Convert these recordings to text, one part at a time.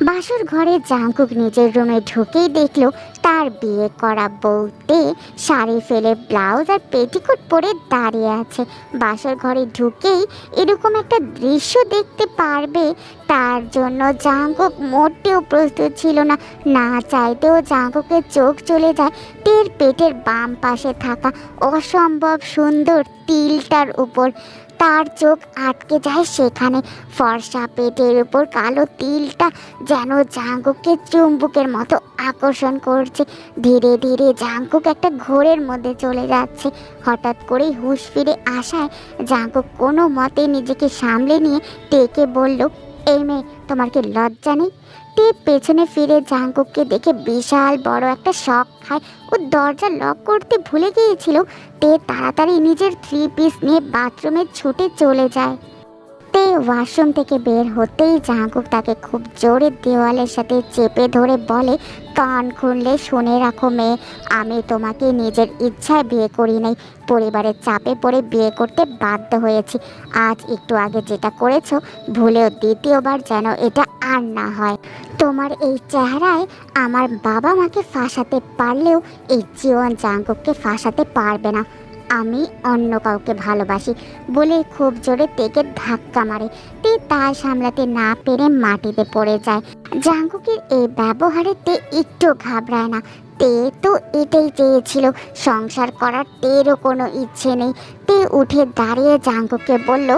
বাসর ঘরে জাঙ্কুক নিজের রুমে ঢুকেই দেখলো তার বিয়ে করা বউতে শাড়ি ফেলে ব্লাউজ আর পেটিকোট পরে দাঁড়িয়ে আছে। বাসর ঘরে ঢুকেই এরকম একটা দৃশ্য দেখতে পারবে তার জন্য জাঙ্কুক মোটেও প্রস্তুত ছিল না। না চাইতেও জাঙ্কুকের চোখ চলে যায় তের পেটের বাম পাশে থাকা অসম্ভব সুন্দর তিলটার উপর। তার চোখ আটকে যায় সেখানে। ফর্সা পেটের উপর কালো তিলটা যেন জাঙ্কুককে চুম্বকের মতো আকর্ষণ করছে। ধীরে ধীরে জাঙ্কুক একটা ঘোরের মধ্যে চলে যাচ্ছে। হঠাৎ করেই হুঁশ ফিরে আসায় জাঙ্কুক কোনো মতে নিজেকে সামলে নিয়ে টেকে বলল, এই মেয়ে, তোমার কি লজ্জা নেই? তে পেছনে ফিরে জাঙ্কুককে দেখে বিশাল বড় একটা শক খায়। ও দরজা লক করতে ভুলে গিয়েছিল। তে তাড়াতাড়ি নিজের 3 পিস নিয়ে বাথরুমে ছুটে চলে যায়। তে ওয়াশরুম থেকে বের হতেই জাঙ্কুক তাকে খুব জোরে দেওয়ালের সাথে চেপে ধরে বলে, কান খুললে শুনে রাখো মেয়ে, আমি তোমাকে নিজের ইচ্ছায় বিয়ে করি নাই, পরিবারের চাপে পড়ে বিয়ে করতে বাধ্য হয়েছি। আজ একটু আগে যেটা করেছো ভুলেও দ্বিতীয়বার যেন এটা আর না হয়। তোমার এই চেহারায় আমার বাবা মাকে ফাঁসাতে পারলেও এই জীবন জাঙ্কুককে ফাঁসাতে পারবে না। আমি অন্য কাউকে ভালোবাসি বলে খুব জোরে তেকে ধাক্কা মারে। তে তা সামলাতে না পেরে মাটিতে পড়ে যায়। জাঙ্কুকের এই ব্যবহারে তে একটু ঘাবড়ায় না। তে তো এটাই চেয়েছিল, সংসার করার তেরও কোনো ইচ্ছে নেই। তে উঠে দাঁড়িয়ে জাঙ্কুককে বলল,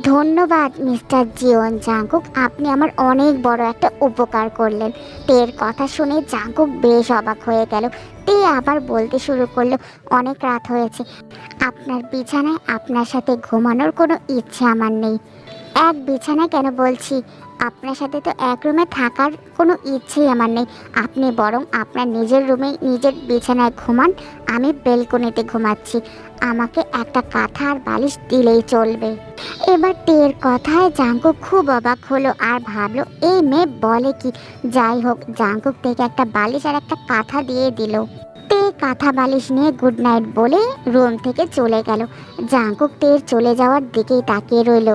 ধন্যবাদ মিস্টার জিওন জাঙ্কুক, আপনি আমার অনেক বড় একটা উপকার করলেন। তের কথা শুনে জাঙ্কুক বেশ অবাক হয়ে গেল। তে আবার বলতে শুরু করলো, অনেক রাত হয়েছে, আপনার বিছানায় আপনার সাথে ঘুমানোর কোনো ইচ্ছে আমার নেই। এক বিছানায় কেন বলছি, আপনার সাথে তো এক রুমে থাকার কোনো ইচ্ছেই আমার নেই। আপনি বরং আপনার নিজের রুমে নিজের বিছানায় ঘুমান, আমি বেলকনিতে ঘুমাচ্ছি। আমাকে একটা কাঁথা আর বালিশ দিলেই চলবে। এবার টের কথায় জাঙ্কুক খুব অবাক হলো আর ভাবলো এই মেয়ে বলে কি। যাই হোক, জাঙ্কুক থেকে একটা বালিশ আর একটা কাঁথা দিয়ে দিল। তে কাঁথা বালিশ নিয়ে গুড নাইট বলে রুম থেকে চলে গেল। জাঙ্কুক তের চলে যাওয়ার দিকেই তাকিয়ে রইল।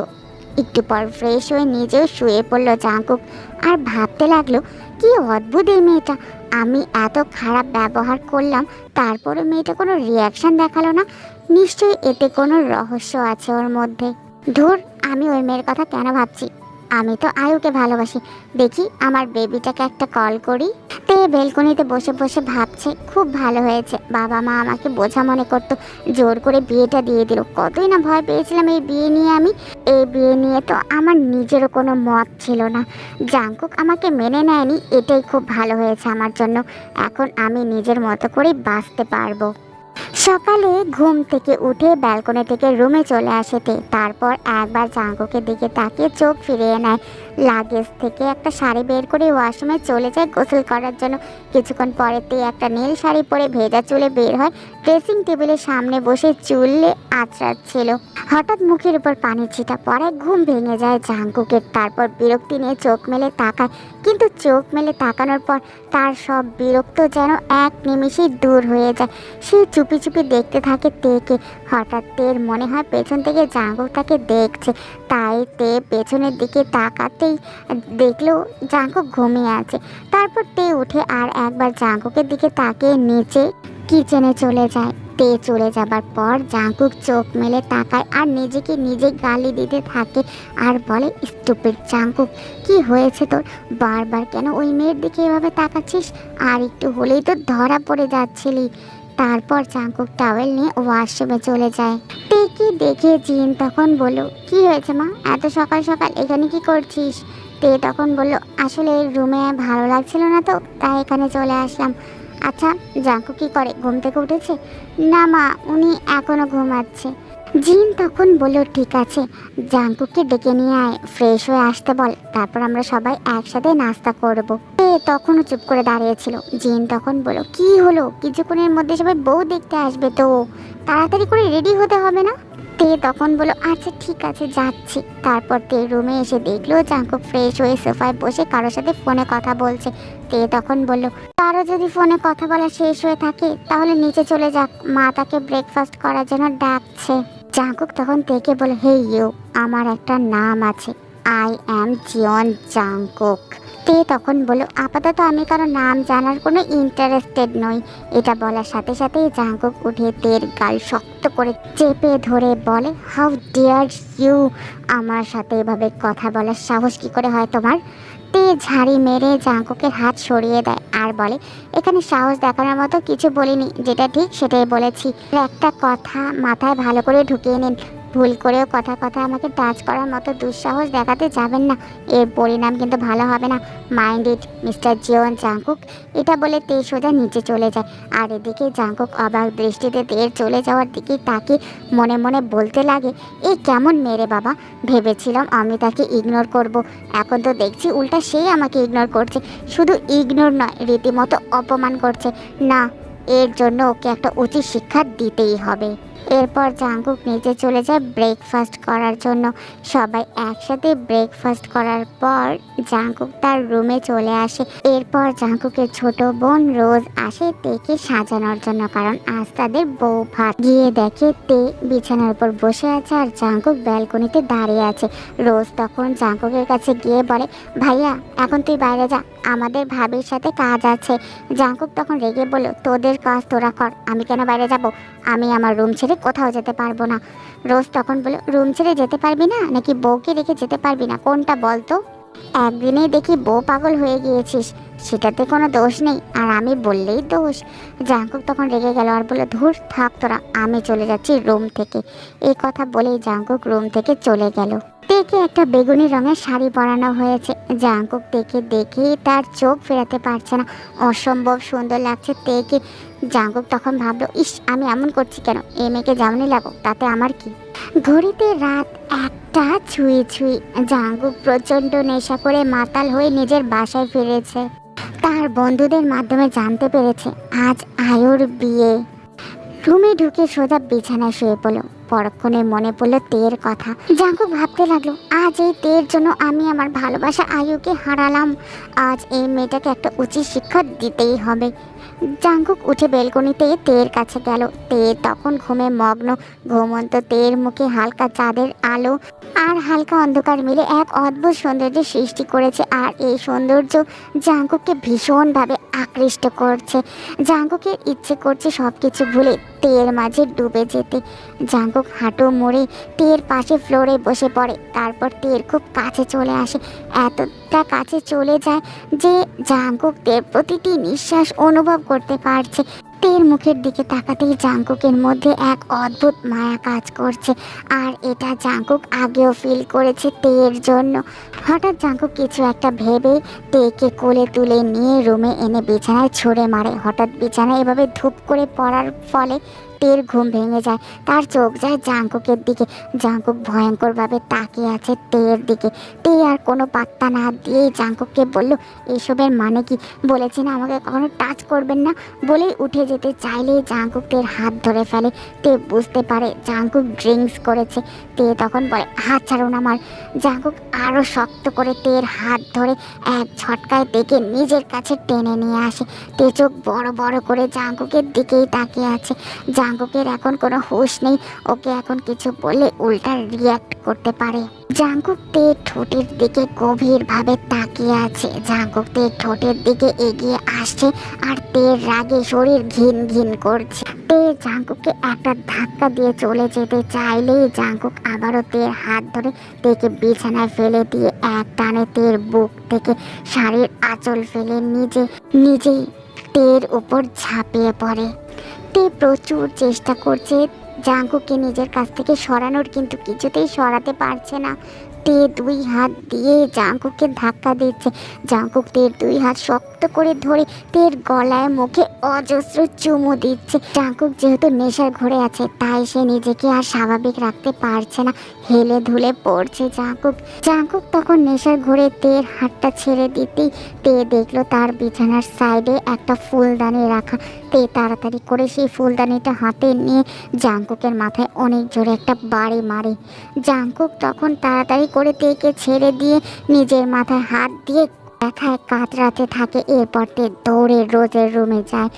একটু পর ফ্রেশ হয়ে নিজেও শুয়ে পড়লো জাঙ্কুক আর ভাবতে লাগলো, কি অদ্ভুত এই মেয়েটা। আমি এত খারাপ ব্যবহার করলাম, তারপরে মেয়েটা কোনো রিয়াকশন দেখালো না। নিশ্চয়ই এতে কোনো রহস্য আছে ওর মধ্যে। ধুর, আমি ওই মেয়ের কথা কেন ভাবছি, আমি তো আয়ুকে ভালোবাসি। দেখি আমার বেবিটাকে একটা কল করি। তে বেলকনিতে বসে বসে ভাবছে, খুব ভালো হয়েছে, বাবা মা আমাকে বোঝা মনে করতো, জোর করে বিয়েটা দিয়ে দিল। কতই না ভয় পেয়েছিলাম এই বিয়ে নিয়ে। এই বিয়ে নিয়ে তো আমার নিজেরও কোনো মত ছিল না। জাঙ্কুক আমাকে মেনে নেয়নি, এটাই খুব ভালো হয়েছে আমার জন্য। এখন আমি নিজের মতো করেই বাঁচতে পারবো। সকালে ঘুম থেকে উঠে ব্যালকনি থেকে রুমে চলে আসে তে। তারপর একবার জাঙ্কুকের দিকে তাকিয়ে চোখ ফিরিয়ে নেয়। লাগেজ থেকে একটা শাড়ি বের করে ওয়াশরুমে চলে যায় গোসল করার জন্য। কিছুক্ষণ পরে তে একটা নীল শাড়ি পরে ভেজা চুলে বের হয়। ড্রেসিং টেবিলের সামনে বসে চুলে আঁচড়াচ্ছিল। হঠাৎ মুখের উপর পানি ছিটা পড়ায় ঘুম ভেঙে যায় জাঙ্কুকের। তারপর বিরক্তি নিয়ে চোখ মেলে তাকায়, কিন্তু চোখ মেলে তাকানোর পর তার সব বিরক্ত যেন এক নিমিষেই দূর হয়ে যায়। সে চুপি চুপি দেখতে থাকে তেকে। হঠাৎ তের মনে হয় পেছন থেকে জাঙ্কুক তাকে দেখছে। তাই তে পেছনের দিকে তাকাতেই দেখলো জাঙ্কুক ঘুমিয়ে আছে। তারপর তে উঠে আর একবার জাঙ্কুকের দিকে তাকিয়ে নিচে কিচেনে চলে যায়। তে চলে যাবার পর জাঙ্কুক চোখ মেলে তাকায় আর নিজেকে নিজে গালি দিতে থাকে আর বলে, স্টুপিড জাঙ্কুক, কি হয়েছে তোর? বারবার কেন ওই মেয়ের দিকে এভাবে তাকাচ্ছিস? আর একটু হলেই তো ধরা পড়ে যাচ্ছিলি। তারপর জাঙ্কুক টাওয়েল নিয়ে ওয়াশরুমে চলে যায়। টেকে দেখে জিন তখন বলল, কি হয়েছে মা, এত সকাল সকাল এখানে কি করছিস? তে তখন বলল, আসলে রুমে ভালো লাগছিল না তো, তাই এখানে চলে আসলাম। আচ্ছা, জাঙ্কুক কি করে, ঘুম থেকে উঠেছে? না মা, উনি এখনো ঘুমাচ্ছে। জিন তখন বলল, ঠিক আছে, জাঙ্কুককে ডেকে নিয়ে আয়, ফ্রেশ হয়ে আসতে বল, তারপর আমরা সবাই একসাথে নাস্তা করবো। তখনও চুপ করে দাঁড়িয়েছিল। জিন তখন বলল, কি হলো, কিছুক্ষণের মধ্যে সবাই বউ দেখতে আসবে তো, তাড়াতাড়ি করে রেডি হতে হবে না? তে তখন বলল, আচ্ছা ঠিক আছে, যাচ্ছি। তারপর তে রুমে এসে দেখলো জাঙ্কুক ফ্রেশ হয়ে সোফায় বসে কারোর সাথে ফোনে কথা বলছে। তে তখন বলল, কারো যদি ফোনে কথা বলা শেষ হয়ে থাকে তাহলে নিচে চলে যাক, মা তাকে ব্রেকফাস্ট করার জন্য ডাকছে। জাঙ্কুক তখন তেকে বলে, হে ইউ, আমার একটা নাম আছে, আই অ্যাম জিওন জাঙ্কুক। তে তখন বলল, আপাতত আমি কারো নাম জানার কোনো ইন্টারেস্টেড নই। এটা বলার সাথে সাথেই জাঙ্কুক উঠে তের গাল শক্ত করে চেপে ধরে বলে, হাউ ডিয়ার ইউ, আমার সাথে এভাবে কথা বলার সাহস কি করে হয় তোমার? তে ঝাড়ি মেরে জাঙ্কুকের হাত সরিয়ে দেয় আর বলে, এখানে সাহস দেখানোর মতো কিছু বলিনি, যেটা ঠিক সেটাই বলেছি। একটা কথা মাথায় ভালো করে ঢুকিয়ে নিন, ভুল করেও কথা কথা আমাকে টাচ করার মতো দুঃসাহস দেখাতে যাবেন না, এর পরিণাম কিন্তু ভালো হবে না। Mind it mister Jeon Jungkook. এটা বলে তে সোজা নিচে চলে যায়। আর এদিকে জাঙ্কুক অবাক দৃষ্টিতে তের চলে যাওয়ার দিকে তাকে মনে মনে বলতে লাগে, এই কেমন মেরে বাবা, ভেবেছিলাম আমি তাকে ইগনোর করব, এখন তো দেখছি উল্টা সেই আমাকে ইগনোর করছে। শুধু ইগনোর নয়, রীতিমতো অপমান করছে। না, এর জন্য ওকে একটা উচিত শিক্ষা দিতেই হবে। এরপর জাঙ্কুক নিচে চলে যায় ব্রেকফাস্ট করার জন্য। সবাই একসাথে ব্রেকফাস্ট করার পর জাঙ্কুক তার রুমে চলে আসে। এরপর জাঙ্কুকের ছোট বোন রোজ আসে তেকে সাজানোর জন্য, কারণ আজ তাদের বউ ভাত। গিয়ে দেখে তে বিছানার উপর বসে আছে আর জাঙ্কুক ব্যালকনিতে দাঁড়িয়ে আছে। রোজ তখন জাঙ্কুকের কাছে গিয়ে বলে, ভাইয়া এখন তুই বাইরে যা, আমাদের ভাবির সাথে কাজ আছে। জাঙ্কুক তখন রেগে বলল, তোদের কাজ তোরা কর, আমি কেন বাইরে যাব? আমি আমার রুম ছেড়ে কোথাও যেতে পারবো না। রোজ তখন বলল, রুম ছেড়ে যেতে পারবি না নাকি বউকে রেখে যেতে পারবি না, কোনটা বলতো? একদিনেই দেখি বউ পাগল হয়ে গিয়েছিস, সেটাতে কোনো দোষ নেই, আর আমি বললেই দোষ। জাঙ্কুক তখন রেগে গেল আর বলল, ধুর থাক তোরা, আমি চলে যাচ্ছি রুম থেকে। এই কথা বলেই জাঙ্কুক রুম থেকে চলে গেল। তেকে একটা বেগুনি রঙের শাড়ি পরানো হয়েছে। জাঙ্কুক তেকে দেখেই তার চোখ ফেরাতে পারছে না, অসম্ভব সুন্দর লাগছে তেকে। জাঙ্কুক তখন ভাবলো, ইস আমি এমন করছি কেন, এই মেয়েকে যেমনই লাগুক তাতে আমার কি। ঘড়িতে রাত 1টা ছুঁই ছুঁই। জাঙ্কুক প্রচণ্ড নেশা করে মাতাল হয়ে নিজের বাসায় ফিরেছে। তার বন্ধুদের মাধ্যমে জানতে পেরেছে আজ আয়ুর বিয়ে। রুমে ঢুকে সোজা বিছানায় শুয়ে পড়লো। পরক্ষণে মনে পড়লো তের কথা। জাঙ্কুক ভাবতে লাগলো, আজ এই তের জন্য আমি আমার ভালোবাসা আয়ুকে হারালাম। আজ এই মেয়েটাকে একটা উচিত শিক্ষা দিতেই হবে। জাঙ্কুক উঠে বেলকনিতে তের কাছে গেল। তে তখন ঘুমে মগ্ন। ঘুমন্ত তের মুখে হালকা চাঁদের আলো আর হালকা অন্ধকার মিলে এক অদ্ভুত সৌন্দর্যের সৃষ্টি করেছে। আর এই সৌন্দর্য জাঙ্কুককে ভীষণভাবে আকৃষ্ট করছে। জাঙ্কুকের ইচ্ছে করছে সব কিছু ভুলে তের মাঝে ডুবে যেতে। জাঙ্কুক হাঁটু মুড়ে তের পাশে ফ্লোরে বসে পড়ে। তারপর তের খুব কাছে চলে আসে, এতটা কাছে চলে যায় যে জাঙ্কুক তের প্রতিটি নিঃশ্বাস অনুভব করতে পারছে। তের মুখের দিকে তাকাতেই জাঙ্কুকের মধ্যে এক অদ্ভুত মায়া কাজ করছে, আর এটা জাঙ্কুক আগেও ফিল করেছে তের জন্য। হঠাৎ জাঙ্কুক কিছু একটা ভেবে তেকে কোলে তুলে নিয়ে রুমে এনে বিছানায় ছুঁড়ে মারে। হঠাৎ বিছানায় এভাবে ধূপ করে পড়ার ফলে তের ঘুম ভেঙে যায়। তার চোখ যায় জাঙ্কুকের দিকে। জাঙ্কুক ভয়ঙ্করভাবে তাকিয়ে আছে তের দিকে। তে আর কোনো পাত্তা না দিয়েই জাঙ্কুককে বলল, এসবের মানে কি? বলেছি না আমাকে কখনো টাচ করবেন না। বলেই উঠে যেতে চাইলেই জাঙ্কুক তের হাত ধরে ফেলে। তে বুঝতে পারে জাঙ্কুক ড্রিঙ্কস করেছে। তে তখন বলে, হাত ছাড়ুন আমার। জাঙ্কুক আরও শক্ত করে তের হাত ধরে এক ঝটকায় তেকে নিজের কাছে টেনে নিয়ে আসে। তে চোখ বড় বড় করে জাঙ্কুকের দিকেই তাকিয়ে আছে। জাঙ্কুকের এখন কোনো হুঁশ নেই, ওকে এখন কিছু বললে উল্টা রিয়াক্ট করতে পারে। জাঙ্কুক তের ঠোঁটের দিকে গভীরভাবে তাকিয়ে আছে। জাঙ্কুক তের ঠোঁটের দিকে এগিয়ে আসছে আর তের রাগে শরীর ঘিন ঘিন করছে। তে জাঙ্কুককে একটা ধাক্কা দিয়ে চলে যেতে চাইলেই জাঙ্কুক আবারও তের হাত ধরে তেকে বিছানায় ফেলে দিয়ে এক টানে তের বুক থেকে শাড়ির আঁচল ফেলে নিজেই তের উপর ঝাঁপিয়ে পড়ে। তে প্রচুর চেষ্টা করছে জাঙ্কুককে নিজের কাছ থেকে সরানোর, কিন্তু কিছুতেই সরাতে পারছে না। তে দুই হাত দিয়ে জাঙ্কুককে ধাক্কা দিচ্ছে। জাঙ্কুক তের দুই হাত শক্ত করে ধরে তের গলায় মুখে অজস্র চুমু দিচ্ছে। জাঙ্কুক যেহেতু নেশার ঘরে আছে তাই সে নিজেকে আর স্বাভাবিক রাখতে পারছে না, হেলে ধুলে পড়ছে জাঙ্কুক তখন নেশার ঘরে তের হাতটা ছেড়ে দিতেই তে দেখলো তার বিছানার সাইডে একটা ফুলদানি রাখা। তে তাড়াতাড়ি করে সেই ফুলদানিটা হাতে নিয়ে জাঙ্কুকের মাথায় অনেক জোরে একটা বাড়ি মারে। জাঙ্কুক তখন তাড়াতাড়ি করে তেকে ছেড়ে দিয়ে নিজের মাথায় হাত দিয়ে ব্যথায় কাতরাতে থাকে। এরপর তে দৌড়ে রোজের রুমে যায়।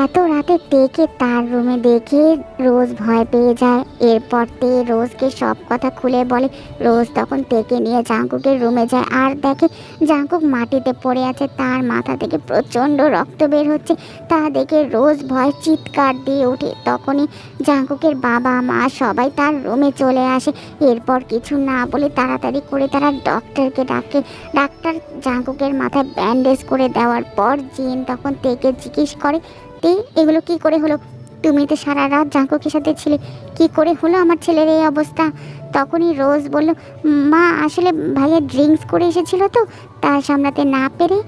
এত রাতে তেকে তার রুমে দেখে রোজ ভয় পেয়ে যায়। এরপর তে রোজকে সব কথা খুলে বলে। রোজ তখন তেকে নিয়ে জাঙ্কুকের রুমে যায় আর দেখে জাঙ্কুক মাটিতে পড়ে আছে, তার মাথা থেকে প্রচণ্ড রক্ত বের হচ্ছে। তা দেখে রোজ ভয় চিৎকার দিয়ে ওঠে। তখনই জাঙ্কুকের বাবা মা সবাই তার রুমে চলে আসে। এরপর কিছু না বলে তাড়াতাড়ি করে তারা ডক্টরকে ডাকে। ডাক্তার জাঙ্কুকের মাথায় ব্যান্ডেজ করে দেওয়ার পর জিন তখন তেকে জিজ্ঞেস করে, তে এগুলো কি করে হলো? তুমি তো সারা রাত জাঙ্কুকের সাথে ছিলে, কি করে হলো আমার ছেলের এই অবস্থা? তখনই রোজ বলল, মা আসলে ভাইয়া ড্রিঙ্কস করে এসেছিল তো, তার সামলাতে না পেরে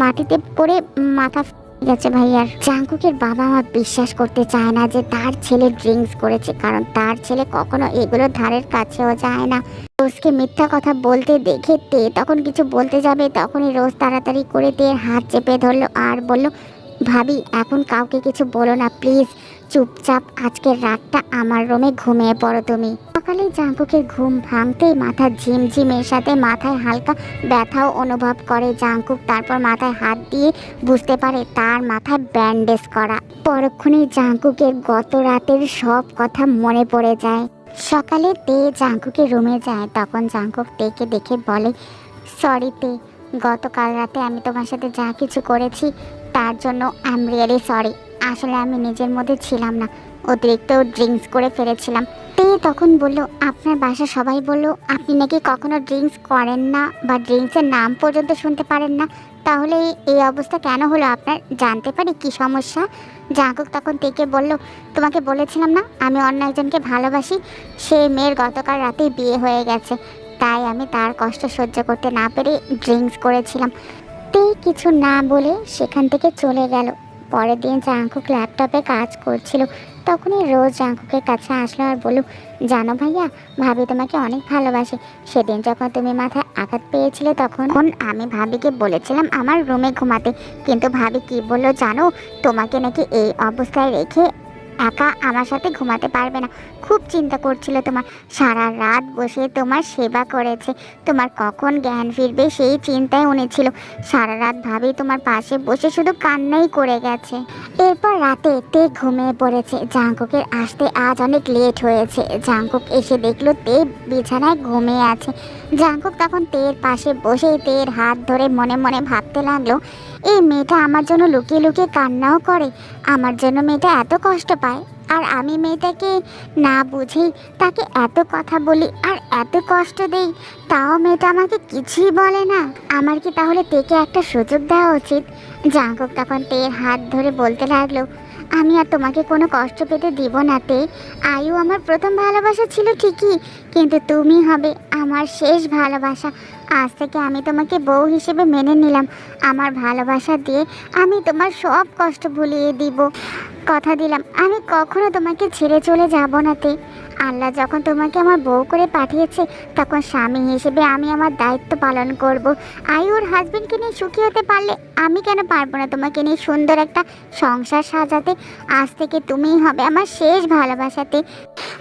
মাটিতে পড়ে মাথা গেছে ভাইয়ার। জাঙ্কুকের বাবা মা বিশ্বাস করতে চায় না যে তার ছেলে ড্রিঙ্কস করেছে, কারণ তার ছেলে কখনো এগুলো ধারের কাছেও যায় না। রোজকে মিথ্যা কথা বলতে দেখে তে তখন কিছু বলতে যাবে, তখনই রোজ তাড়াতাড়ি করে তের হাত চেপে ধরলো আর বলল, ভাবি এখন কাউকে কিছু বলো না প্লিজ, চুপচাপ আজকের রাতটা আমার রুমে ঘুমিয়ে পড়ো তুমি। সকালে জাঙ্কুকের ঘুম ভাঙতেই মাথা ঝিমঝিমের সাথে মাথায় হালকা ব্যথাও অনুভব করে জাঙ্কুক। তারপর মাথায় হাত দিয়ে বুঝতে পারে তার মাথায় ব্যান্ডেজ করা। পরক্ষণেই জাঙ্কুকের গত রাতের সব কথা মনে পড়ে যায়। সকালে তে জাঙ্কুকের রুমে যায়, তখন জাঙ্কুক তেকে দেখে বলে, সরি তে, গতকাল রাতে আমি তোমার সাথে যা কিছু করেছি তার জন্য আই এম রিয়েলি সরি। আসলে আমি নিজের মধ্যে ছিলাম না, অতিরিক্ত ড্রিঙ্কস করে ফেলেছিলাম। তে তখন বলল, আপনার বাসা সবাই বলল আপনি নাকি কখনো ড্রিঙ্কস করেন না বা ড্রিঙ্কসের নাম পর্যন্ত শুনতে পারেন না, তাহলে এই অবস্থা কেন হলো আপনার? জানতে পারি কি সমস্যা? জাঙ্কুক তখন তেকে বলল, তোমাকে বলেছিলাম না আমি অন্য একজনকে ভালোবাসি, সে মেয়ের গতকাল রাতেই বিয়ে হয়ে গেছে, তাই আমি তার কষ্ট সহ্য করতে না পেরে ড্রিঙ্কস করেছিলাম। তে কিছু না বলে সেখান থেকে চলে গেল। পরের দিন জাঙ্কুক ল্যাপটপে কাজ করছিল, তখনই রোজ জাঙ্কুকের কাছে আসলো আর বলল, জানো ভাইয়া, ভাবি তোমাকে অনেক ভালোবাসে। সেদিন যখন তুমি মাথায় আঘাত পেয়েছিলে তখন আমি ভাবিকে বলেছিলাম আমার রুমে ঘুমাতে, কিন্তু ভাবি কি বললো জানো? তোমাকে নাকি এই অবস্থায় রেখে একা আমার সাথে ঘুমাতে পারবে না, খুব চিন্তা করছিল তোমার, সারা রাত বসে তোমার সেবা করেছে, তোমার কখন জ্ঞান ফিরবে সেই চিন্তায় উনি ছিল। সারা রাত ভাবি তোমার পাশে বসে শুধু কান্নাই করে গেছে। এরপর রাতে তে ঘুমিয়ে পড়েছে। জাঙ্কুকের আসতে আজ অনেক লেট হয়েছে। জাঙ্কুক এসে দেখলো তে বিছানায় ঘুমিয়ে আছে। জাঙ্কুক তখন তের পাশে বসে তের হাত ধরে মনে মনে ভাবতে লাগলো, এই মেয়েটা আমার জন্য লুকিয়ে লুকিয়ে কান্নাও করে, আমার জন্য মেয়েটা এত কষ্ট পায়, আর আমি মেয়েটাকে না বুঝেই তাকে এত কথা বলি আর এত কষ্ট দেই, তাও মেয়েটা আমাকে কিছুই বলে না। আমার কি তাহলে তেকে একটা সুযোগ দেওয়া উচিত? জাঙ্কুক তখন তের হাত ধরে বলতে লাগলো, আমি আর তোমাকে কোনো কষ্ট পেতে দিব না তে, আয়ু আমার প্রথম ভালোবাসা ছিল ঠিকই, কিন্তু তুমি হবে আমার শেষ ভালোবাসা। আজ থেকে আমি তোমাকে বউ হিসেবে মেনে নিলাম, আমার ভালোবাসা দিয়ে আমি তোমার সব কষ্ট ভুলিয়ে দিব, কথা দিলাম আমি কখনো তোমাকে ছেড়ে চলে যাব না তে। আল্লাহ যখন তোমাকে আমার বউ করে পাঠিয়েছে তখন স্বামী হিসেবে আমি আমার দায়িত্ব পালন করব। আয়ুর হাজবেন্ডকে নিয়ে সুখী হতে পারলে আমি কেন পারবো না তোমাকে নিয়ে সুন্দর একটা সংসার সাজাতে? আজ থেকে তুমিই হবে আমার শেষ ভালোবাসাতে।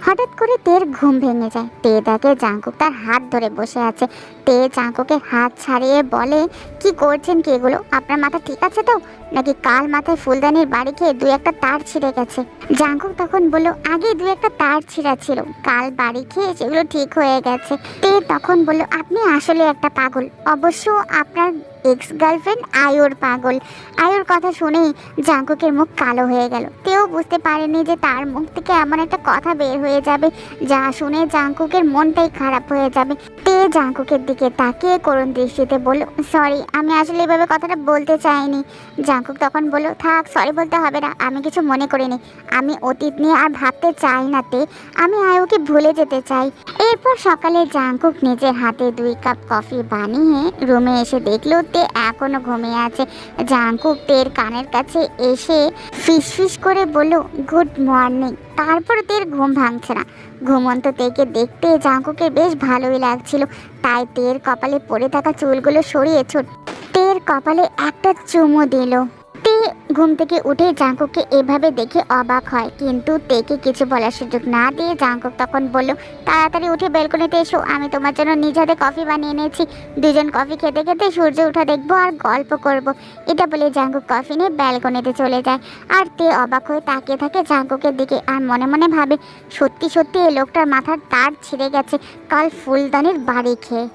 হঠাৎ করে তের ঘুম ভেঙে যায়। তে দেখে জাঙ্কুক তার হাত ধরে বসে আছে। তে জাঙ্কুকের হাত ছাড়িয়ে বলে, কি করছেন কি এগুলো? আপনার মাথা ঠিক আছে তো, নাকি কাল মাথায় ফুলদানির বাড়ি খেয়ে দুই একটা তার ছিঁড়ে গেছে? জাঙ্কুক তখন বলল, আগে দুই একটা তার ছিঁড়া ছিল, কাল বাড়ি খেয়ে সেগুলো ঠিক হয়ে গেছে। তে তখন বলল, আপনি আসলে একটা পাগল, অবশ্য আপনার এক্স গার্লফ্রেন্ড আয়ুর পাগল। আয়ুর কথা শুনেই জাঙ্কুকের মুখ কালো হয়ে গেল। তেও বুঝতে পারেনি যে তার মুখ থেকে এমন একটা কথা বের হয়ে যাবে যা শুনে জাঙ্কুকের মনটাই খারাপ হয়ে যাবে। তে জাঙ্কুকের দিকে তাকিয়ে করুণ দৃষ্টিতে বলল, সরি, আমি আসলে এভাবে কথাটা বলতে চাইনি। জাঙ্কুক তখন বলল, থাক, সরি বলতে হবে না, আমি কিছু মনে করিনি, আমি অতীত নিয়ে আর ভাবতে চাই না তে, আমি আয়ুকে ভুলে যেতে চাই। এরপর সকালে জাঙ্কুক নিজের হাতে 2 কাপ কফি বানিয়ে রুমে এসে দেখলো তে এখনো ঘুমিয়ে আছে। জাঙ্কুক তের কানের কাছে এসে ফিসফিস করে বলল, গুড মর্নিং। তারপর তের ঘুম ভাঙছে না। ঘুমন্ত তেকে দেখতে জাঙ্কুকের বেশ ভালোই লাগছিল, তাই তের কপালে পড়ে থাকা চুলগুলো সরিয়ে তের কপালে একটা চুমু দিল। তে ঘুম থেকে উঠে জাঙ্কুককে এভাবে দেখে অবাক হয়, কিন্তু তেকে কিছু বলার সুযোগ না দিয়ে জাঙ্কুক তখন বলল, তাড়াতাড়ি উঠে ব্যালকনিতে এসো, আমি তোমার জন্য নিজ হাতে কফি বানিয়ে এনেছি। দুজন কফি খেতে খেতে সূর্য ওঠা দেখবো আর গল্প করব। এটা বলে জাঙ্কুক কফি নিয়ে ব্যালকনিতে চলে যায়। আর তে অবাক হয়ে তাকিয়ে থাকে জাঙ্কুকের দিকে আর মনে মনে ভাবে, সত্যি সত্যি এই লোকটার মাথার তার ছিঁড়ে গেছে কাল ফুলদানির বাড়ি খেয়ে।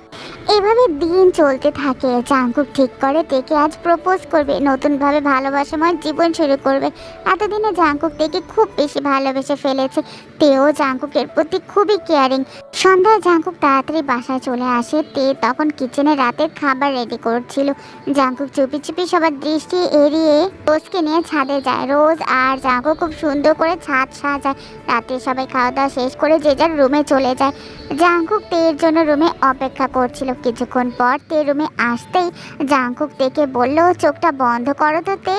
এভাবে দিন চলতে থাকে। জাঙ্কুক ঠিক করে তেকে আজ প্রপোজ করবে, নতুনভাবে ভালোবাসাময় জীবন শুরু করবে। এতদিনে জাঙ্কুক তেকে খুব বেশি ভালোবেসে ফেলেছে। তেও জাঙ্কুকের প্রতি খুবই কেয়ারিং। সন্ধ্যায় জাঙ্কুক তাড়াতাড়ি বাসায় চলে আসে। তে তখন কিচেনে রাতের খাবার রেডি করছিল। জাঙ্কুক চুপি চুপি সবার দৃষ্টি এড়িয়ে রোজকে নিয়ে ছাদে যায়। রোজ আর জাঙ্কুক খুব সুন্দর করে ছাদ সাজায়। রাতে সবাই খাওয়া দাওয়া শেষ করে যে যার রুমে চলে যায়। জাঙ্কুক তের জন্য রুমে অপেক্ষা করছিল। কিছুক্ষণ পর তে রুমে আসতেই জাঙ্কুক তেকে বলল, চোখটা বন্ধ করো তো তে।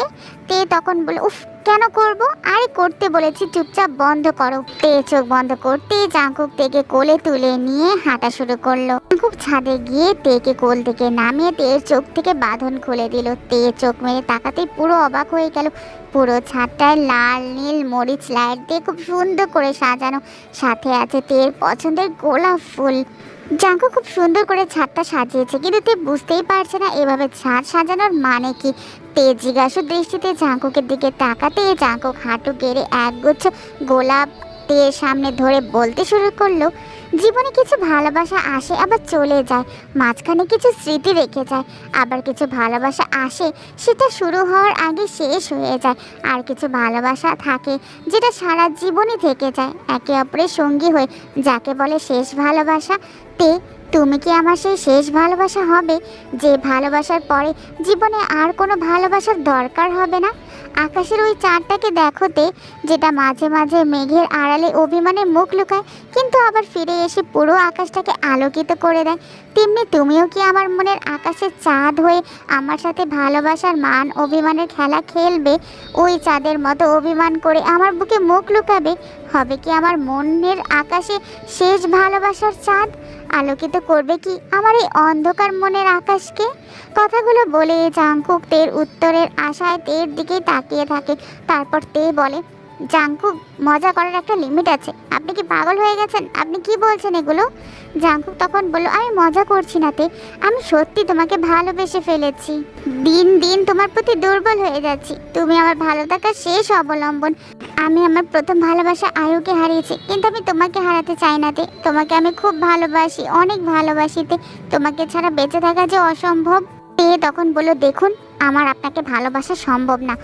তে তখন বলল, উফ কেন করব, আরে করতে বলেছি, চুপচাপ বন্ধ করো। তে চোখ বন্ধ করতেই জাঙ্কুক তেকে কোলে তুলে নিয়ে হাঁটা শুরু করলো। জাঙ্কুক ছাদে গিয়ে তেকে কোল থেকে নামিয়ে তের চোখ থেকে বাঁধন খুলে দিল। তে চোখ মেরে তাকাতেই পুরো অবাক হয়ে গেল। পুরো ছাদটায় লাল নীল মরিচ লাইট দিয়ে খুব সুন্দর করে সাজানো, সাথে আছে তের পছন্দের গোলাপ ফুল। জাঙ্কুক খুব সুন্দর করে ছাদটা সাজিয়েছে, কিন্তু তে বুঝতেই পারছে না এভাবে ছাদ সাজানোর মানে কি। তে জিজ্ঞাসু দৃষ্টিতে জাঙ্কুকের দিকে তাকাতে জাঙ্কুক হাঁটু গেড়ে একগুচ্ছ গোলাপ তের সামনে ধরে বলতে শুরু করলো, জীবনে কিছু ভালোবাসা আসে আবার চলে যায়, মাঝখানে কিছু স্মৃতি রেখে যায়। আবার কিছু ভালোবাসা আসে, সেটা শুরু হওয়ার আগে শেষ হয়ে যায়। আর কিছু ভালোবাসা থাকে যেটা সারা জীবনই থেকে যায়, একে অপরের সঙ্গী হয়ে, যাকে বলে শেষ ভালোবাসা। তে তুমি কি আমার সেই শেষ ভালোবাসা হবে, যে ভালোবাসার পরে জীবনে আর কোনো ভালোবাসার দরকার হবে না? আকাশের ওই চাঁদটাকে দেখোতে, যেটা মাঝে মাঝে মেঘের আড়ালে অভিমানে মুখ লুকায়, কিন্তু আবার ফিরে এসে পুরো আকাশটাকে আলোকিত করে দেয়। তেমনি তুমিও কি আমার মনের আকাশের চাঁদ হয়ে আমার সাথে ভালোবাসার মান অভিমানের খেলা খেলবে? ওই চাঁদের মতো অভিমান করে আমার বুকে মুখ লুকাবে? হবে কি আমার মনের আকাশে শেষ ভালোবাসার চাঁদ? আলোকিত করবে কি আমার এই অন্ধকার মনের আকাশকে? কথাগুলো বলে জাঙ্কুক তের উত্তরের আশায় তের দিকেই তাকিয়ে থাকে। তারপর তে বলে, জাঙ্কুক, মজা করার একটা লিমিট আছে, আপনি কি পাগল হয়ে গেছেন? আপনি কি বলছেন এগুলো? জাঙ্কুক তখন বলল, আমি মজা করছি না তে, আমি সত্যি তোমাকে ভালোবেসে ফেলেছি। দিন দিন তোমার প্রতি দুর্বল হয়ে যাচ্ছি, তুমি আমার ভালো থাকার শেষ অবলম্বন। আমি আমার প্রথম ভালোবাসা আয়ুকে হারিয়েছি, কিন্তু আমি তোমাকে হারাতে চাই না তে। তোমাকে আমি খুব ভালোবাসি, অনেক ভালোবাসি তে, তোমাকে ছাড়া বেঁচে থাকা যে অসম্ভব। তে তখন বলল, দেখুন, আমার আপনাকে ভালোবাসা সম্ভব না।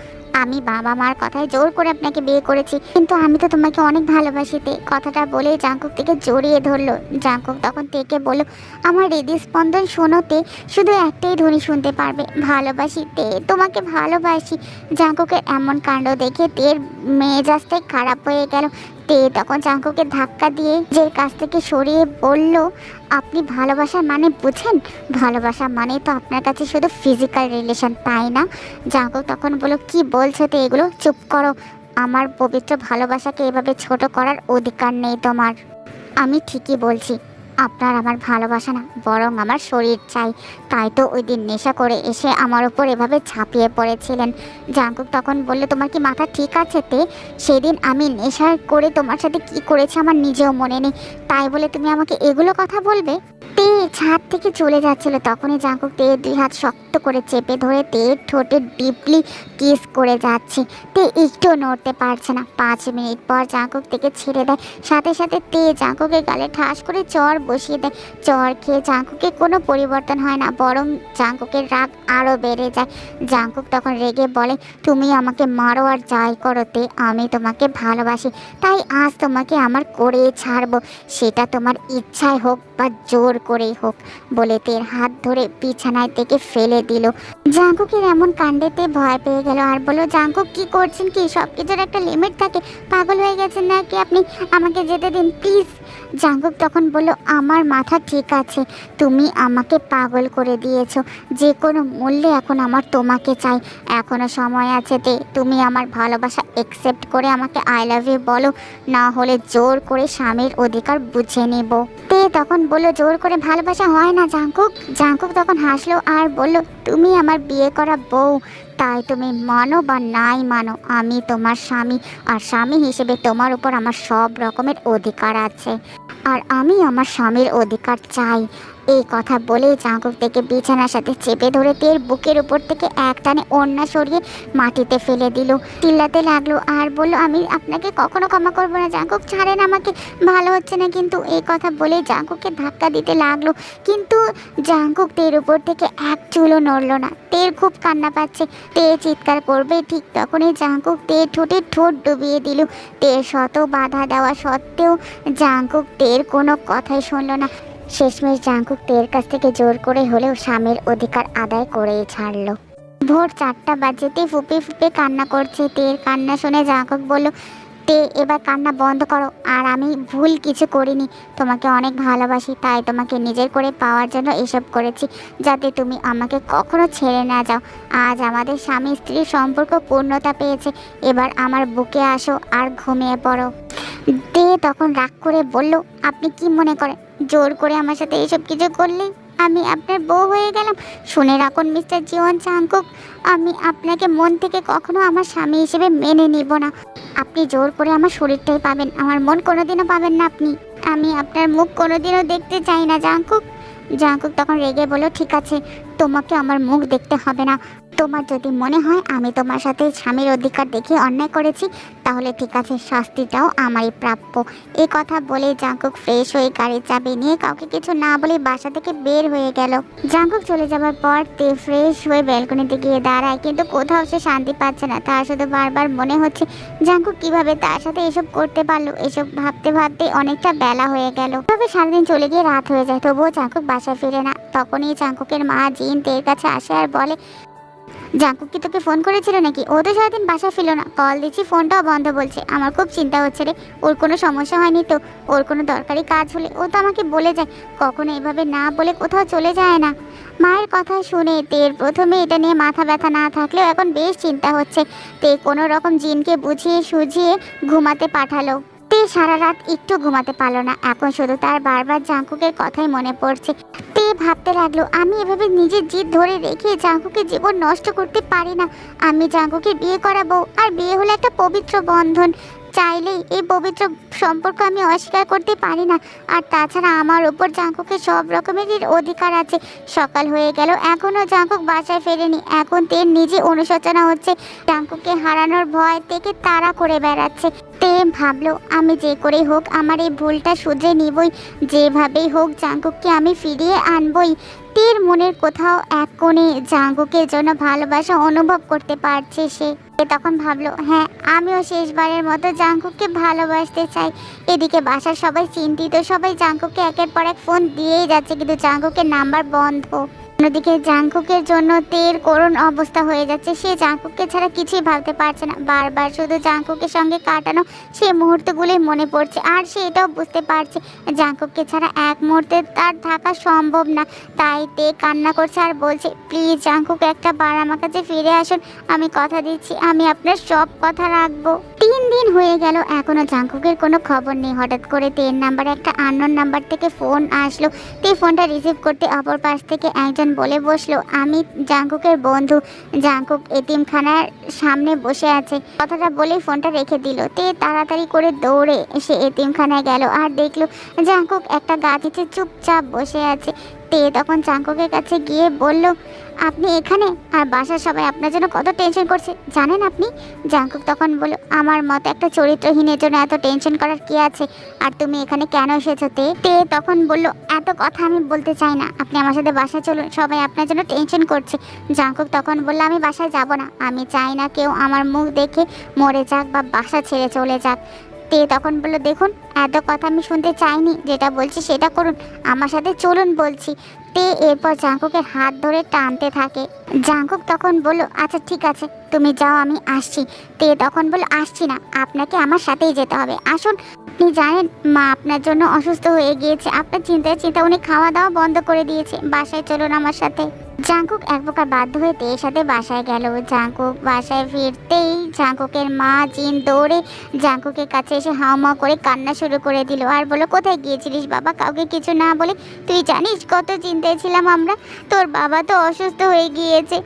আমি বাবা মার কথায় জোর করে আপনাকে বিয়ে করেছি, কিন্তু আমি তো তোমাকে অনেক ভালোবাসি তে। কথাটা বলে জাঙ্কুক থেকে জড়িয়ে ধরলো। জাঙ্কুক তখন তেকে বলল, আমার হৃদস্পন্দন শোনোতে, শুধু একটাই ধ্বনি শুনতে পারবে, ভালোবাসি তে, তোমাকে ভালোবাসি। জাঙ্কুকের এমন কাণ্ড দেখে তের মেজাজটাই খারাপ হয়ে গেল। তে তখন জাঙ্কুকে ধাক্কা দিয়ে যে কাছ থেকে সরিয়ে বলল, আপনি ভালোবাসার মানে বুঝেন? ভালোবাসা মানে তো আপনার কাছে শুধু ফিজিক্যাল রিলেশন, তাই না? জাঙ্কুক তখন বলল, কি বলছো তো এগুলো? চুপ করো, আমার পবিত্র ভালোবাসাকে এভাবে ছোট করার অধিকার নেই তোমার। আমি ঠিকই বলছি, আপনার আমার ভালোবাসা না, বরং আমার শরীর চাই। তাই তো ওই দিন নেশা করে এসে আমার উপর এভাবে ঝাঁপিয়ে পড়েছিলেন। জাঙ্কুক তখন বললে, তোমার কি মাথা ঠিক আছে তে? সেদিন আমি নেশা করে তোমার সাথে কি করেছি আমার নিজেও মনে নেই, তাই বলে তুমি আমাকে এগুলো কথা বলবে? তে ছাদ থেকে চলে যাচ্ছিল, তখনই জাঙ্কুক তের দুই হাত শক্ত করে চেপে ধরে তের ঠোঁটে ডিপলি কিস করে যাচ্ছে। তে একটু নড়তে পারছে না। 5 মিনিট পর জাঙ্কুক থেকে ছেড়ে দেয়। সাথে সাথে তে জাঙ্কুকের গালে ঠাস করে চর বসিয়ে দেয়। চর খেয়ে জাঙ্কুকের কোনো পরিবর্তন হয় না, বরং জাঙ্কুকের রাগ আরও বেড়ে যায়। জাঙ্কুক তখন রেগে বলে, তুমি আমাকে মারো আর যাই করো তে, আমি তোমাকে ভালোবাসি, তাই আজ তোমাকে আমার করে ছাড়বো, সেটা তোমার ইচ্ছায় হোক বা জোর করেই হোক। বলে তের হাত ধরে বিছানায় থেকে ফেলে দিল। জাঙ্কুকের এমন কাণ্ডেতে ভয় পেয়ে গেল আর বলল, জাঙ্কুক কি করছেন কি? সব কিছুর একটা লিমিট থাকে, পাগল হয়ে গেছেন নাকি আপনি? আমাকে যেতে দিন প্লিজ। জাঙ্কুক তখন বলল, আমার মাথা ঠিক আছে, তুমি আমাকে পাগল করে দিয়েছো, যে কোনো মূল্যে এখন আমার তোমাকে চাই। এখনো সময় আছে তে, তুমি আমার ভালোবাসা একসেপ্ট করে আমাকে আই লাভ ইউ বলো, না হলে জোর করে স্বামীর অধিকার বুঝে নেব। তে তখন বলল, জোর করে করে ভালোবাসা হয় না জাঙ্কুক। জাঙ্কুক তখন হাসলো আর বলল, তুমি আমার বিয়ে করা বউ, তাই তুমি মানো বা নাই মানো আমি তোমার স্বামী, আর স্বামী হিসেবে তোমার উপর আমার সব রকমের অধিকার আছে, আর আমি আমার স্বামীর অধিকার চাই। এই কথা বলে জাঙ্কুক থেকে বিছানার সাথে চেপে ধরে তের বুকের উপর থেকে এক টানে ওড়না সরিয়ে মাটিতে ফেলে দিল। চিল্লাতে লাগলো আর বলল, আমি আপনাকে কখনো ক্ষমা করবো না জাঙ্কুক, ছাড়েন আমাকে, ভালো হচ্ছে না কিন্তু। এই কথা বলে জাঙ্কুককে ধাক্কা দিতে লাগলো, কিন্তু জাঙ্কুক তের উপর থেকে এক চুলও নড়ল না। তের খুব কান্না পাচ্ছে, তে চিৎকার করবে ঠিক তখনই জাঙ্কুক তের ঠোঁটে ঠোঁট ডুবিয়ে দিল। তের শত বাধা দেওয়া সত্ত্বেও জাঙ্কুক তের কোনো কথাই শুনল না। শেষমেশ জাঙ্কুক তের কাছ থেকে জোর করে হলেও স্বামীর অধিকার আদায় করেই ছাড়ল। ভোর 4টা বাজেতে ফুপে ফুপে কান্না করছে। তের কান্না শুনে জাঙ্কুক বলল, তে এবার কান্না বন্ধ করো, আর আমি ভুল কিছু করিনি, তোমাকে অনেক ভালোবাসি, তাই তোমাকে নিজের করে পাওয়ার জন্য এসব করেছি, যাতে তুমি আমাকে কখনো ছেড়ে না যাও। আজ আমাদের স্বামী স্ত্রীর সম্পর্ক পূর্ণতা পেয়েছে, এবার আমার বুকে আসো আর ঘুমিয়ে পড়ো। তে তখন রাগ করে বলল, আপনি কি মনে করেন জোর করে আমার সাথে এসব কিছু করলে আমি আপনার বউ হয়ে গেলাম? শুনে রাখুন মিস্টার জীবন জাঙ্কুক, আমি আপনাকে মন থেকে কখনো আমার স্বামী হিসেবে মেনে নিব না। আপনি জোর করে আমার শরীরটাই পাবেন, আমার মন কোনোদিনও পাবেন না আপনি। আমি আপনার মুখ কোনোদিনও দেখতে চাই না জাঙ্কুক। জাঙ্কুক তখন রেগে বলল, ঠিক আছে, তোমাকে আমার মুখ দেখতে হবে না। তোমার যদি মনে হয় আমি তোমার সাথে স্বামীর অধিকার দেখিয়ে অন্যায় করেছি, তাহলে ঠিক আছে, শাস্তিটাও আমারই প্রাপ্য। এই কথা বলে জাঙ্কুক ফ্রেশ হয়ে গাড়ির চাবি নিয়ে কাউকে কিছু না বলে বাসা থেকে বের হয়ে গেল। জাঙ্কুক চলে যাবার পর তে ফ্রেশ হয়ে ব্যালকনিতে গিয়ে দাঁড়ায়, কিন্তু কোথাও সে শান্তি পাচ্ছে না। তার শুধু বারবার মনে হচ্ছে জাঙ্কুক কিভাবে তার সাথে এসব করতে পারলো। এসব ভাবতে ভাবতে অনেকটা বেলা হয়ে গেল। তবে সারাদিন চলে গিয়ে রাত হয়ে যায়, তবুও জাঙ্কুক বাসায় ফিরে না। তখনই জাঙ্কুকের মা জিন তের কাছে আসে আর বলে, জাঙ্কুক কি তোকে ফোন করেছিল নাকি? ও তো সারাদিন বাসা ফিরল না, কল দিচ্ছি ফোনটাও বন্ধ বলছে। আমার খুব চিন্তা হচ্ছে রে, ওর কোনো সমস্যা হয়নি তো? ওর কোনো দরকারি কাজ হলে ও তো আমাকে বলে যায়, কখনো এভাবে না বলে কোথাও চলে যায় না। মায়ের কথা শুনে তের প্রথমে এটা নিয়ে মাথা ব্যথা না থাকলেও এখন বেশ চিন্তা হচ্ছে। তে কোনো রকম জিনকে বুঝিয়ে সুঝিয়ে ঘুমাতে পাঠালো। তে সারা রাত একটু ঘুমাতে পারলো না, এখন শুধু তার বারবার জাঙ্কুকের কথাই মনে পড়ছে। তে ভাবতে লাগলো, আমি এভাবে নিজের জিদ ধরে রেখে জাঙ্কুকের জীবন নষ্ট করতে পারি না। আমি জাঙ্কুকে বিয়ে করাবো, আর বিয়ে হলো একটা পবিত্র বন্ধন, চাইলেই এই পবিত্র সম্পর্ক আমি অস্বীকার করতে পারি না। আর তাছাড়া আমার ওপর জাঙ্কুকের সব রকমের অধিকার আছে। সকাল হয়ে গেল, এখনও জাঙ্কুক বাসায় ফেরেনি। এখন তের নিজে অনুশোচনা হচ্ছে, জাঙ্কুককে হারানোর ভয় থেকে তাড়া করে বেড়াচ্ছে। তে ভাবলো, আমি যে করে হোক আমার এই ভুলটা শুধরে নিবই, যেভাবেই হোক জাঙ্কুককে আমি ফিরিয়ে আনবই। তের মনের কোথাও এক কোণে জাঙ্কুকের জন্য ভালোবাসা অনুভব করতে পারছে সে। তখন ভাবলো, হ্যাঁ, আমিও শেষবারের মতো জাঙ্কুককে ভালোবাসতে চাই। এদিকে বাসার সবাই চিন্তিত, সবাই জাঙ্কুককে একের পর এক ফোন দিয়েই যাচ্ছে, কিন্তু জাঙ্কুকের নাম্বার বন্ধ। অন্যদিকে জাঙ্কুকের জন্য তের করুণ অবস্থা হয়ে যাচ্ছে। সে জাঙ্কুককে ছাড়া কিছুই ভাবতে পারছে না, বারবার শুধু জাঙ্কুকের সঙ্গে কাটানো সেই মুহূর্তগুলোই মনে পড়ছে। আর সে এটাও বুঝতে পারছে জাঙ্কুককে ছাড়া এক মুহূর্তে তার থাকা সম্ভব না। তাই তে কান্না করছে আর বলছে, প্লিজ জাঙ্কুক, একটা বার আমার কাছে ফিরে আসুন, আমি কথা দিচ্ছি আমি আপনার সব কথা রাখবো। 3 দিন হয়ে গেল, এখনো জাঙ্কুকের কোনো খবর নেই। হঠাৎ করে তের নাম্বারে একটা আননোন নাম্বার থেকে ফোন আসলো। তে ফোনটা রিসিভ করতে অপর পাশ থেকে একজন বলে বসলো, আমি জাঙ্কুকের বন্ধু। জাঙ্কুক এতিমখানার সামনে বসে আছে। কথাটা বলেই ফোনটা রেখে দিল। তে তাড়াতাড়ি করে দৌড়ে এসে এতিমখানায় গেল আর দেখলো জাঙ্কুক একটা গাদিতে চুপচাপ বসে আছে। তে তখন জাঙ্কুকের কাছে গিয়ে বলল, আপনি এখানে? আর বাসার সবাই আপনার জন্য কত টেনশন করছে জানেন আপনি? জাঙ্কুক তখন বলল, আমার মতো একটা চরিত্রহীনের জন্য এত টেনশন করার কি আছে? আর তুমি এখানে কেন এসেছো? তে তখন বলল, এত কথা আমি বলতে চাই না, আপনি আমার সাথে বাসায় চলুন, সবাই আপনার জন্য টেনশন করছে। জাঙ্কুক তখন বলল, আমি বাসায় যাব না, আমি চাই না কেউ আমার মুখ দেখে মরে যাক বা বাসা ছেড়ে চলে যাক। তে তখন বলল, দেখুন, এত কথা আমি শুনতে চাইনি, যেটা বলছি সেটা করুন, আমার সাথে চলুন বলছি। তে এরপর জাঙ্কুকের হাত ধরে টানতে থাকে। জাঙ্কুক তখন বলল, আচ্ছা ঠিক আছে, তুমি যাও, আমি আসছি। তে তখন বলল, আসছি না, আপনাকে আমার সাথেই যেতে হবে, আসুন। আপনি জানেন মা আপনার জন্য অসুস্থ হয়ে গিয়েছে, আপনার চিন্তা উনি খাওয়া দাওয়া বন্ধ করে দিয়েছে, বাসায় চলুন আমার সাথে। জাঙ্কুক এক প্রকার বাধ্য হয়ে তের সাথে বাসায় গেল। জাঙ্কুক বাসায় ফিরতেই জাঙ্কুকের মা জিন দৌড়ে জাঙ্কুকের কাছে এসে হাউমাউ করে কান্না শুরু করে দিল আর বলল, কোথায় গিয়েছিলিস বাবা, কাউকে কিছু না বলে? তুই জানিস কত চিন্তায় ছিলাম আমরা, তোর বাবা তো অসুস্থ হয়ে গিয়েছে,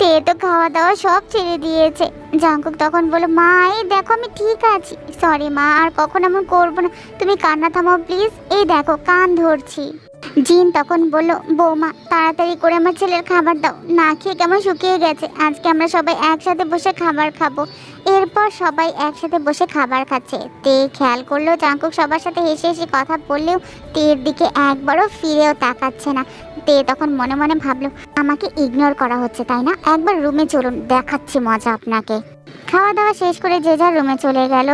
তে তো খাওয়া দাওয়া সব ছেড়ে দিয়েছে। জাঙ্কুক তখন বলল, মা এই দেখো আমি ঠিক আছি, সরি মা, আর কখন এমন করবো না, তুমি কান্না থামাও প্লিজ, এই দেখো কান ধরছি। জিন তখন বলল, বৌমা তাড়াতাড়ি করে আমার ছেলের খাবার দাও, না খেয়ে কেমন শুকিয়ে গেছে, আজকে আমরা সবাই একসাথে বসে খাবার খাবো। এরপর সবাই একসাথে বসে খাবার খাচ্ছে। তে খেয়াল করলো জাঙ্কুক সবার সাথে হেসে হেসে কথা বললেও তের দিকে একবারও ফিরেও তাকাচ্ছে না। তে তখন মনে মনে ভাবলো, আমাকে ইগনোর করা হচ্ছে তাই না, একবার রুমে চলুন, দেখাচ্ছি মজা আপনাকে। খাওয়া দাওয়া শেষ করে যে যার রুমে চলে গেল।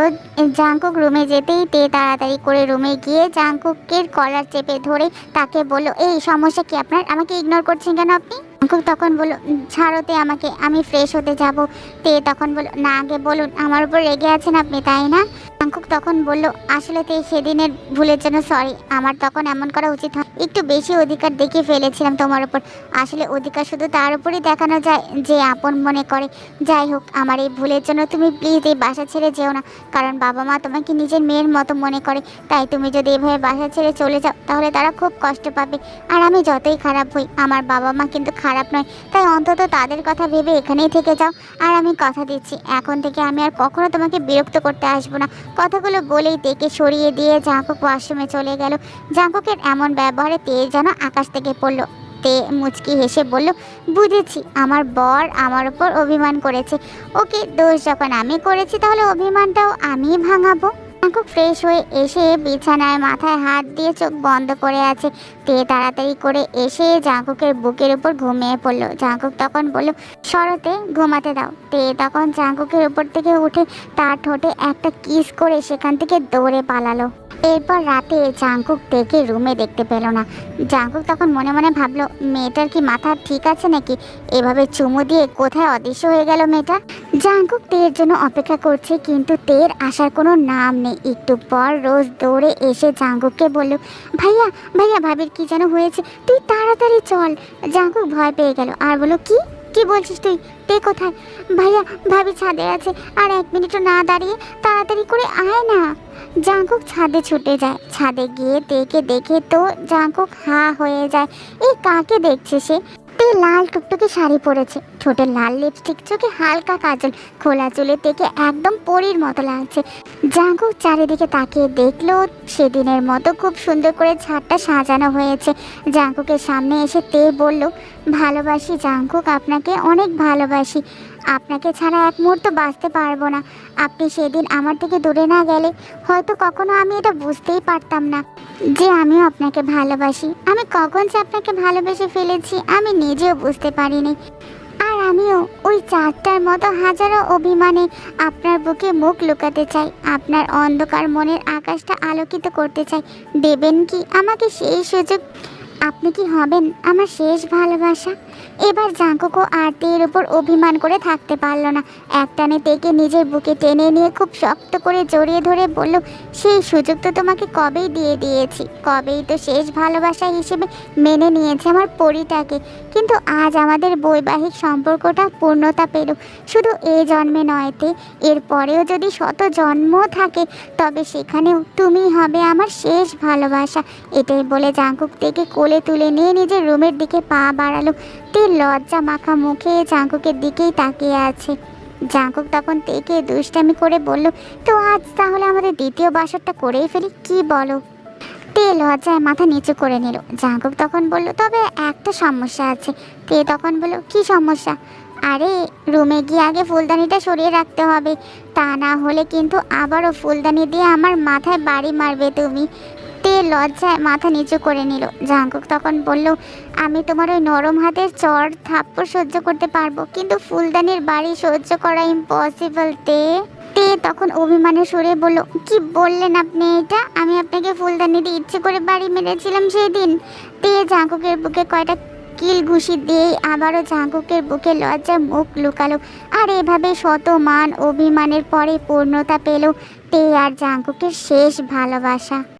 জাঙ্কুক রুমে যেতেই তে তাড়াতাড়ি করে রুমে গিয়ে জাঙ্কুকের কলার চেপে ধরে তাকে বলল, এই সমস্যা কি আপনার, আমাকে ইগনোর করছেন কেন আপনি? জাঙ্কুক তখন বলল, ছাড়োতে আমাকে, আমি ফ্রেশ হতে যাব। তে তখন বলল, না আগে বলুন আমার উপর রেগে আছেন আপনি তাই না? জাঙ্কুক তখন বলল, আসলে তে সেদিনের ভুলের জন্য সরি, আমার তখন এমন করা উচিত হয়, একটু বেশি অধিকার দেখিয়ে ফেলেছিলাম তোমার উপর, আসলে অধিকার শুধু তার উপরই দেখানো যায় যে আপন মনে করে। যাই হোক, আমার এই ভুলের জন্য তুমি প্লিজ এই বাসা ছেড়ে যেও না, কারণ বাবা মা তোমাকে নিজের মেয়ের মতো মনে করে, তাই তুমি যদি এভাবে বাসা ছেড়ে চলে যাও তাহলে তারা খুব কষ্ট পাবে। আর আমি যতই খারাপ হই আমার বাবা মা কিন্তু খারাপ নয়, তাই অন্তত তাদের কথা ভেবে এখানেই থেকে যাও। আর আমি কথা দিচ্ছি এখন থেকে আমি আর কখনো তোমাকে বিরক্ত করতে আসবো না। কথাগুলো বলেই তেকে সরিয়ে দিয়ে জাঙ্কুক ওয়াশরুমে চলে গেল। জাঙ্কুকের এমন ব্যবহারে তে যেন আকাশ থেকে পড়লো। তে মুচকি হেসে বলল, বুঝেছি আমার বর আমার উপর অভিমান করেছে, ওকে দোষ যখন আমি করেছি তাহলে অভিমানটাও আমি ভাঙাবো। জাঙ্কুক ফ্রেশ হয়ে এসে বিছানায় মাথায় হাত দিয়ে চোখ বন্ধ করে আছে। তে তাড়াতাড়ি করে এসে জাঙ্কুকের বুকের উপর ঘুমিয়ে পড়লো। জাঙ্কুক তখন বলল, শরতে ঘুমাতে দাও। তে তখন জাঙ্কুকের উপর থেকে উঠে তার ঠোঁটে একটা কিস করে সেখান থেকে দৌড়ে পালালো। এরপর রাতে জাঙ্কুক তেকে রুমে দেখতে পেল না। জাঙ্কুক তখন মনে মনে ভাবলো, মেয়েটার কি মাথা ঠিক আছে নাকি, এভাবে চুমু দিয়ে কোথায় অদৃশ্য হয়ে গেল মেয়েটা। জাঙ্কুক তের জন্য অপেক্ষা করছে কিন্তু তের আসার কোনো নাম নেই। একটু পর রোজ দৌড়ে এসে জাঙ্কুককে বলল, ভাইয়া ভাইয়া ভাবির কি যেন হয়েছে, তুই তাড়াতাড়ি চল। জাঙ্কুক ভয় পেয়ে গেল আর বলল, কি বলছিস তুই, তে কোথায়? ভাইয়া ভাবি ছাদে আছে, আর 1 মিনিটও না দাঁড়িয়ে তাড়াতাড়ি করে আয় না। জাঙ্কুক ছাদে ছুটে যায়। ছাদে গিয়ে তেকে দেখে তো জাঙ্কুক হা হয়ে যায়, এই কাকে দেখছে সে? তে লাল টুকটুকে শাড়ি পরেছে, ঠোঁটে লাল লিপস্টিক, চোখে হালকা কাজল, খোলা চুলে তেকে একদম পরীর মতো লাগছে। জাঙ্কুক চারিদিকে তাকিয়ে দেখলো সেদিনের মতো খুব সুন্দর করে ছাদটা সাজানো হয়েছে। জাঙ্কুকের সামনে এসে তে বলল, ভালোবাসি জাঙ্কুক, আপনাকে অনেক ভালোবাসি, আপনাকে ছাড়া এক মুহূর্ত বাঁচতে পারবো না। আপনি সেদিন আমার থেকে দূরে না গেলে হয়তো কখনো আমি এটা বুঝতেই পারতাম না যে আমিও আপনাকে ভালোবাসি। আমি কখন যে আপনাকে ভালোবেসে ফেলেছি আমি নিজেও বুঝতে পারিনি। আর আমিও ওই চারটার মতো হাজারো অভিমানে আপনার বুকে মুখ লুকাতে চাই, আপনার অন্ধকার মনের আকাশটা আলোকিত করতে চাই। দেবেন কি আমাকে সেই সুযোগ? আপনি কি হবেন আমার শেষ ভালোবাসা? এবার জাঙ্কুকও আর তের উপর অভিমান করে থাকতে পারল না। একটানে তেকে নিজের বুকে টেনে নিয়ে খুব শক্ত করে জড়িয়ে ধরে বলল, সেই সুযোগ তো তোমাকে কবেই দিয়ে দিয়েছি, কবেই তো শেষ ভালোবাসা হিসেবে মেনে নিয়েছে আমার পরিটাকে, কিন্তু আজ আমাদের বৈবাহিক সম্পর্কটা পূর্ণতা পেল। শুধু এই জন্মে নয় তে, এরপরেও যদি শত জন্ম থাকে তবে সেখানেও তুমি হবে আমার শেষ ভালোবাসা। এটাই বলে জাঙ্কুক তেকে কোলে তুলে নিয়ে নিজের রুমের দিকে পা বাড়ালো। তে লজ্জা মাখা মুখে জাঙ্কুকের দিকেই তাকিয়ে আছে। জাঙ্কুক তখন তেকে দুষ্টামি করে বলল, তো আজ তাহলে আমাদের দ্বিতীয় বাসরটা করেই ফেলি, কি বলো? তে লজ্জায় মাথা নিচু করে নিল। জাঙ্কুক তখন বলল, তবে একটা সমস্যা আছে। তে তখন বলল, কি সমস্যা? আরে রুমে গিয়ে আগে ফুলদানিটা সরিয়ে রাখতে হবে, তা না হলে কিন্তু আবারও ফুলদানি দিয়ে আমার মাথায় বাড়ি মারবে তুমি। তে লজ্জায় মাথা নিচু করে নিল। জাঙ্কুক তখন বলল, আমি তোমার ওই নরম হাতের চড় থাপ্পড় সহ্য করতে পারবো, কিন্তু ফুলদানির বাড়ি সহ্য করা ইম্পসিবল তে। তে তখন অভিমানের সুরে বলল, কি বললেন আপনি এটা? আমি আপনাকে ফুলদানি দিয়ে ইচ্ছে করে বাড়ি মেরেছিলাম সেই দিন। তে জাঙ্কুকের বুকে কয়টা কিল ঘুষি দিয়েই আবারও জাঙ্কুকের বুকে লজ্জায় মুখ লুকালো। আর এভাবে শত মান অভিমানের পরে পূর্ণতা পেল তে আর জাঙ্কুকের শেষ ভালোবাসা।